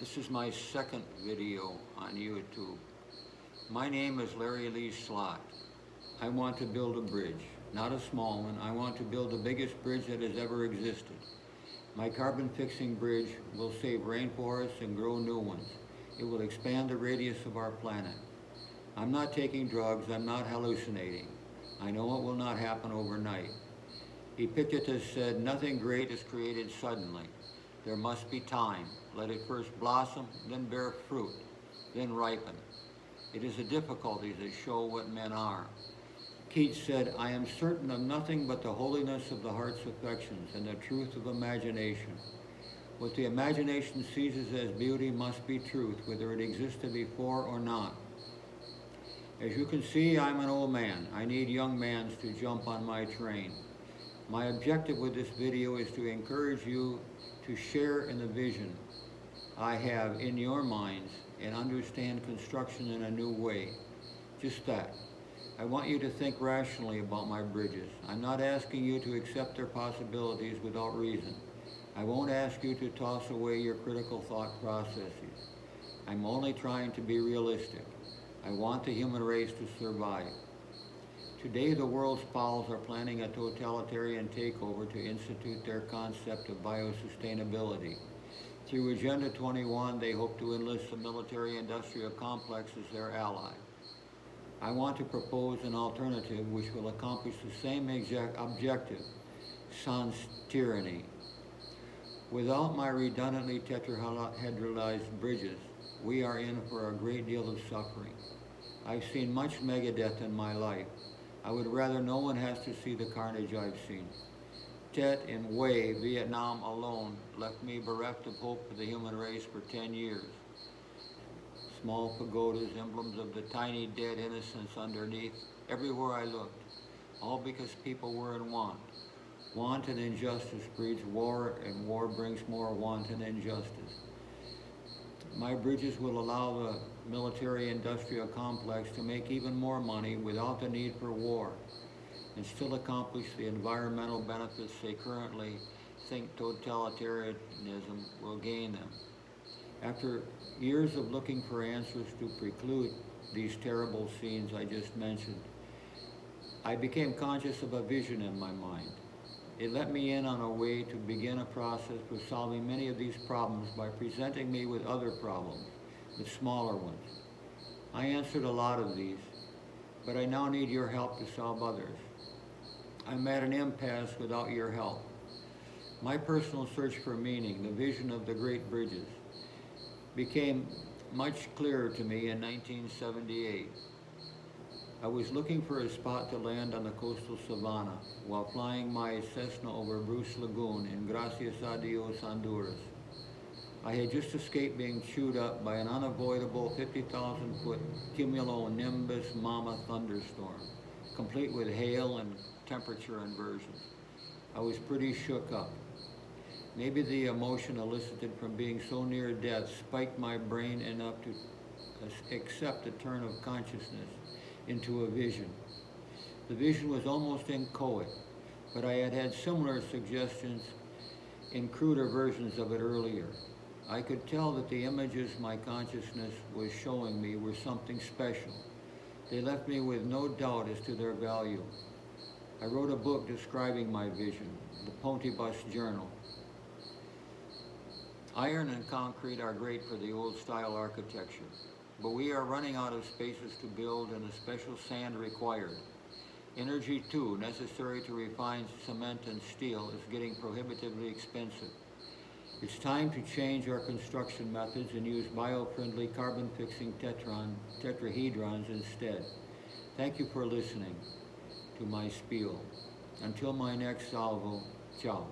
This is my second video on YouTube. My name is Larry Lee Slott. I want to build a bridge, not a small one. I want to build the biggest bridge that has ever existed. My carbon fixing bridge will save rainforests and grow new ones. It will expand the radius of our planet. I'm not taking drugs, I'm not hallucinating. I know it will not happen overnight. Epictetus said, "Nothing great is created suddenly. There must be time. Let it first blossom, then bear fruit, then ripen. It is the difficulties that show what men are." Keats said, "I am certain of nothing but the holiness of the heart's affections and the truth of imagination. What the imagination seizes as beauty must be truth, whether it existed before or not." As you can see, I'm an old man. I need young mans to jump on my train. My objective with this video is to encourage you to share in the vision I have in your minds and understand construction in a new way. Just that. I want you to think rationally about my bridges. I'm not asking you to accept their possibilities without reason. I won't ask you to toss away your critical thought processes. I'm only trying to be realistic. I want the human race to survive. Today, the world's powers are planning a totalitarian takeover to institute their concept of biosustainability. Through Agenda 21, they hope to enlist the military-industrial complex as their ally. I want to propose an alternative which will accomplish the same exact objective, sans tyranny. Without my redundantly tetrahedralized bridges, we are in for a great deal of suffering. I've seen much megadeath in my life. I would rather no one has to see the carnage I've seen. Tet and Hue, Vietnam alone, left me bereft of hope for the human race for 10 years. Small pagodas, emblems of the tiny dead innocents underneath, everywhere I looked, all because people were in want. Want and injustice breeds war, and war brings more want and injustice. My bridges will allow the military-industrial complex to make even more money without the need for war, and still accomplish the environmental benefits they currently think totalitarianism will gain them. After years of looking for answers to preclude these terrible scenes I just mentioned, I became conscious of a vision in my mind. It let me in on a way to begin a process for solving many of these problems by presenting me with other problems, with smaller ones. I answered a lot of these, but I now need your help to solve others. I'm at an impasse without your help. My personal search for meaning, the vision of the great bridges, became much clearer to me in 1978. I was looking for a spot to land on the coastal savannah while flying my Cessna over Bruce Lagoon in Gracias a Dios, Honduras. I had just escaped being chewed up by an unavoidable 50,000-foot cumulonimbus mama thunderstorm, complete with hail and temperature inversions. I was pretty shook up. Maybe the emotion elicited from being so near death spiked my brain enough to accept a turn of consciousness into a vision. The vision was almost inchoate, but I had had similar suggestions in cruder versions of it earlier. I could tell that the images my consciousness was showing me were something special. They left me with no doubt as to their value. I wrote a book describing my vision, the Pontibus Journal. Iron and concrete are great for the old-style architecture, but we are running out of spaces to build and a special sand required. Energy, too, necessary to refine cement and steel, is getting prohibitively expensive. It's time to change our construction methods and use bio-friendly carbon-fixing tetrahedrons instead. Thank you for listening to my spiel. Until my next salvo, ciao.